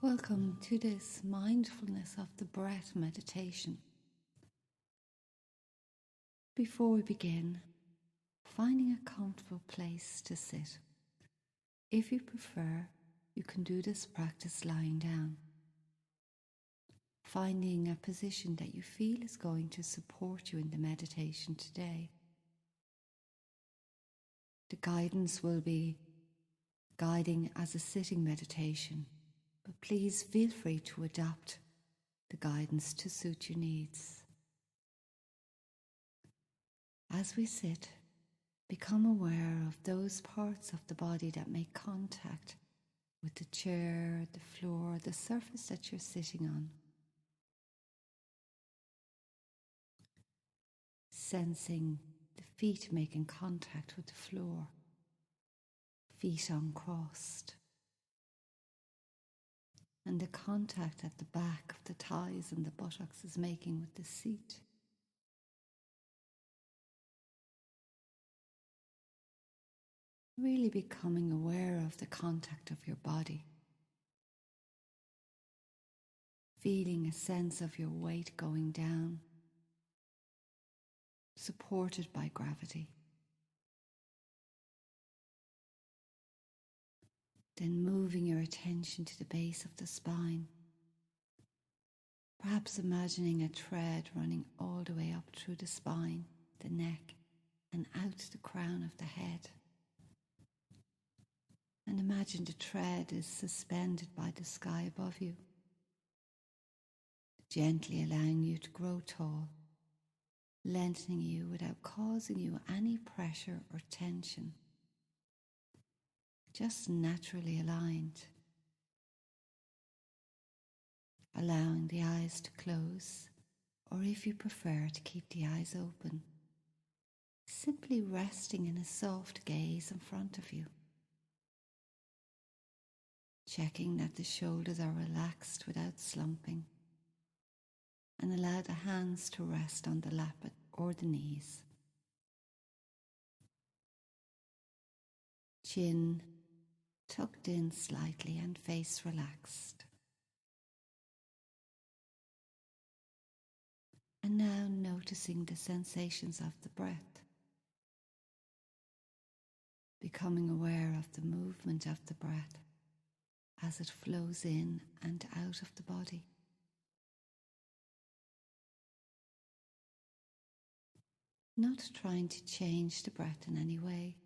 Welcome to this mindfulness of the breath meditation. Before we begin, finding a comfortable place to sit. If you prefer, you can do this practice lying down. Finding a position that you feel is going to support you in the meditation today. The guidance will be guiding as a sitting meditation, but please feel free to adapt the guidance to suit your needs. As we sit, become aware of those parts of the body that make contact with the chair, the floor, the surface that you're sitting on. Sensing the feet making contact with the floor, feet uncrossed, and the contact at the back of the thighs and the buttocks is making with the seat. Really becoming aware of the contact of your body. Feeling a sense of your weight going down, supported by gravity. Then moving your attention to the base of the spine. Perhaps imagining a thread running all the way up through the spine, the neck, and out the crown of the head. And imagine the thread is suspended by the sky above you, gently allowing you to grow tall, lengthening you without causing you any pressure or tension, just naturally aligned. Allowing the eyes to close, or if you prefer to keep the eyes open, simply resting in a soft gaze in front of you. Checking that the shoulders are relaxed without slumping, and allow the hands to rest on the lap or the knees. Chin tucked in slightly and face relaxed. And now noticing the sensations of the breath, becoming aware of the movement of the breath as it flows in and out of the body. Not trying to change the breath in any way,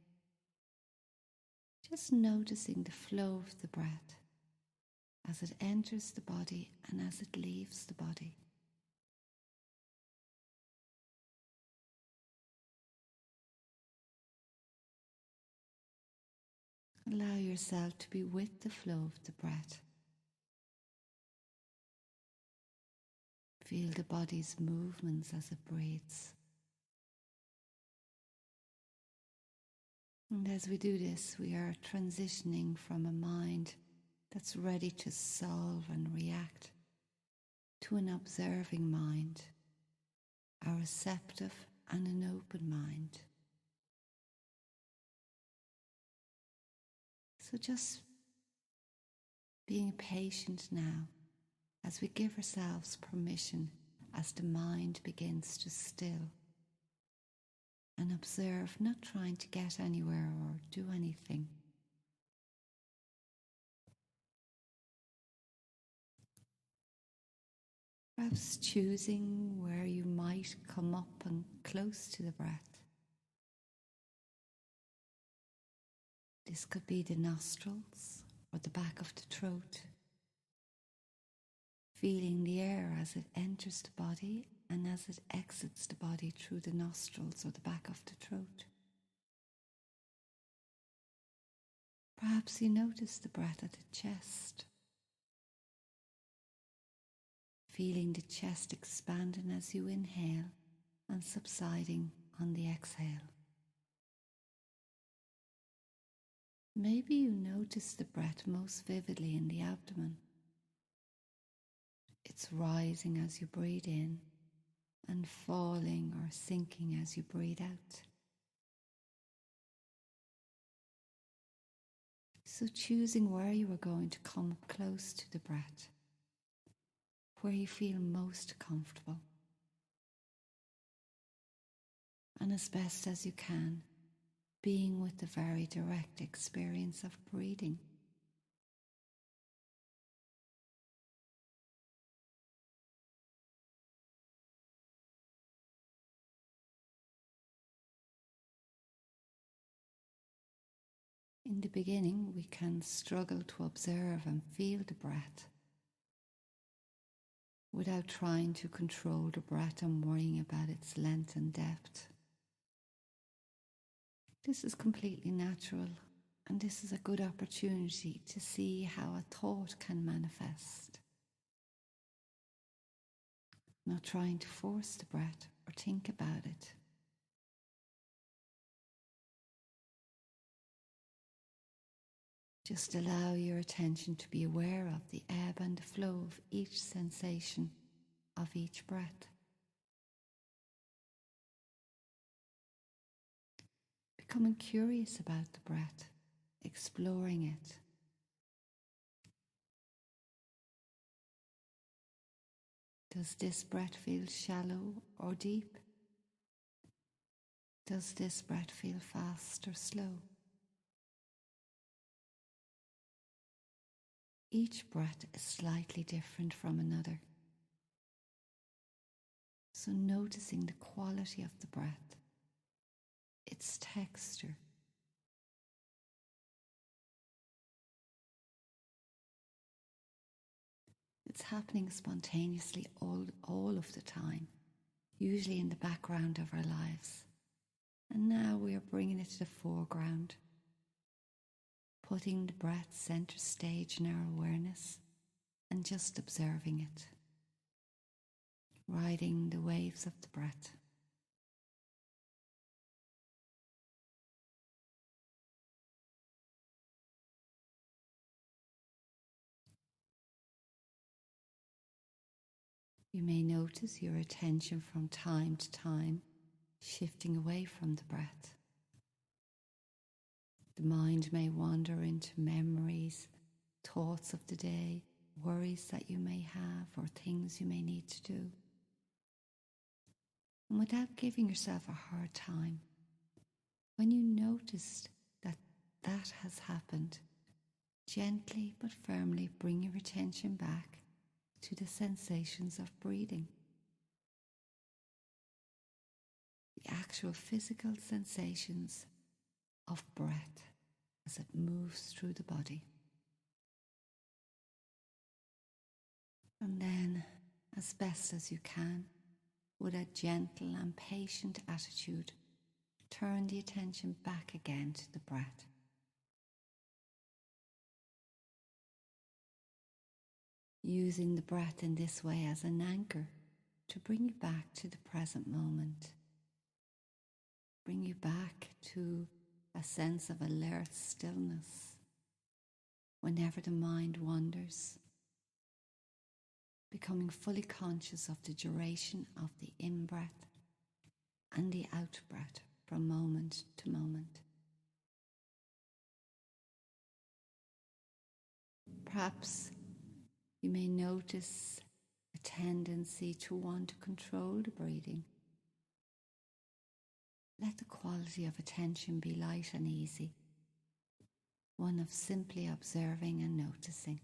just noticing the flow of the breath as it enters the body and as it leaves the body. Allow yourself to be with the flow of the breath. Feel the body's movements as it breathes. And as we do this, we are transitioning from a mind that's ready to solve and react to an observing mind, a receptive and an open mind. So just being patient now as we give ourselves permission as the mind begins to still, and observe, not trying to get anywhere or do anything. Perhaps choosing where you might come up and close to the breath. This could be the nostrils or the back of the throat. Feeling the air as it enters the body and as it exits the body through the nostrils or the back of the throat. Perhaps you notice the breath at the chest. Feeling the chest expanding as you inhale and subsiding on the exhale. Maybe you notice the breath most vividly in the abdomen. It's rising as you breathe in and falling or sinking as you breathe out. So choosing where you are going to come close to the breath, where you feel most comfortable. And as best as you can, being with the very direct experience of breathing. In the beginning, we can struggle to observe and feel the breath without trying to control the breath and worrying about its length and depth. This is completely natural, and this is a good opportunity to see how a thought can manifest. Not trying to force the breath or think about it. Just allow your attention to be aware of the ebb and the flow of each sensation of each breath. Becoming curious about the breath, exploring it. Does this breath feel shallow or deep? Does this breath feel fast or slow? Each breath is slightly different from another. So noticing the quality of the breath, its texture. It's happening spontaneously all of the time, usually in the background of our lives. And now we are bringing it to the foreground, putting the breath center stage in our awareness and just observing it, riding the waves of the breath. You may notice your attention from time to time shifting away from the breath. The mind may wander into memories, thoughts of the day, worries that you may have, or things you may need to do. And without giving yourself a hard time, when you notice that that has happened, gently but firmly bring your attention back to the sensations of breathing. The actual physical sensations of breath as it moves through the body. And then, as best as you can, with a gentle and patient attitude, turn the attention back again to the breath. Using the breath in this way as an anchor to bring you back to the present moment. Bring you back to a sense of alert stillness whenever the mind wanders, becoming fully conscious of the duration of the in-breath and the out-breath from moment to moment. Perhaps you may notice a tendency to want to control the breathing. Let the quality of attention be light and easy, one of simply observing and noticing.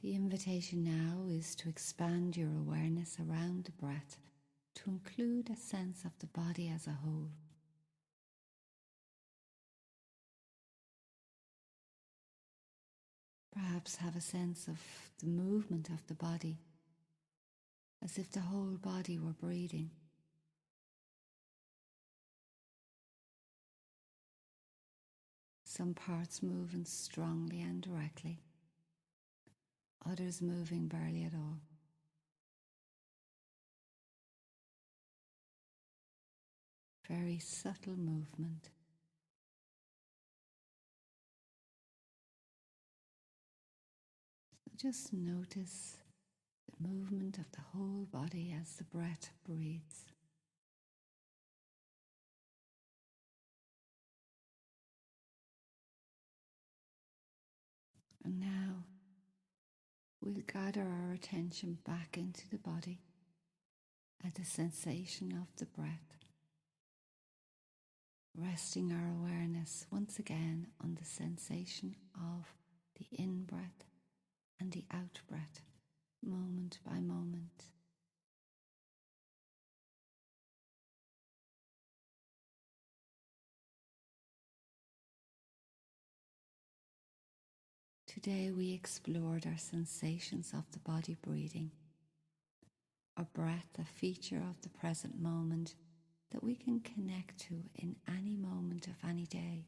The invitation now is to expand your awareness around the breath to include a sense of the body as a whole. Perhaps have a sense of the movement of the body, as if the whole body were breathing. Some parts moving strongly and directly, others moving barely at all. Very subtle movement. Just notice the movement of the whole body as the breath breathes. And now we'll gather our attention back into the body at the sensation of the breath, resting our awareness once again on the sensation of the in-breath and the out-breath, moment by moment. Today we explored our sensations of the body breathing, our breath, a feature of the present moment that we can connect to in any moment of any day.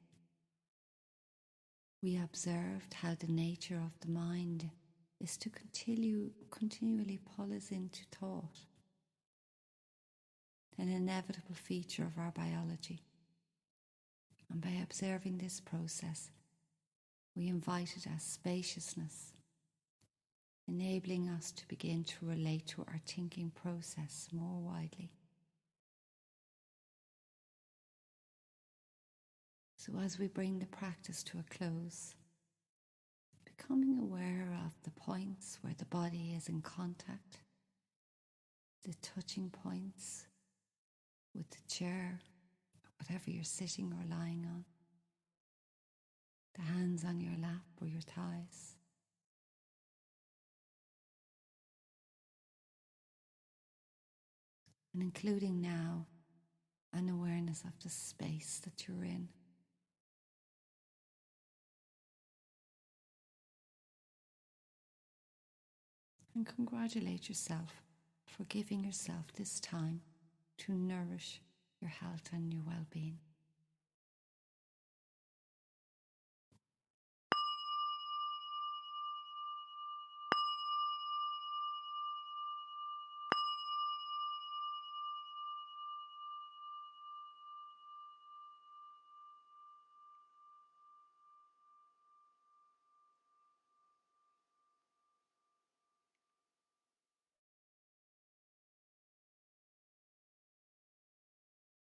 We observed how the nature of the mind is to continually pull us into thought, an inevitable feature of our biology. And by observing this process, we invited a spaciousness, enabling us to begin to relate to our thinking process more widely. So as we bring the practice to a close, becoming aware of the points where the body is in contact, the touching points with the chair, whatever you're sitting or lying on, the hands on your lap or your thighs. And including now an awareness of the space that you're in. And congratulate yourself for giving yourself this time to nourish your health and your well-being.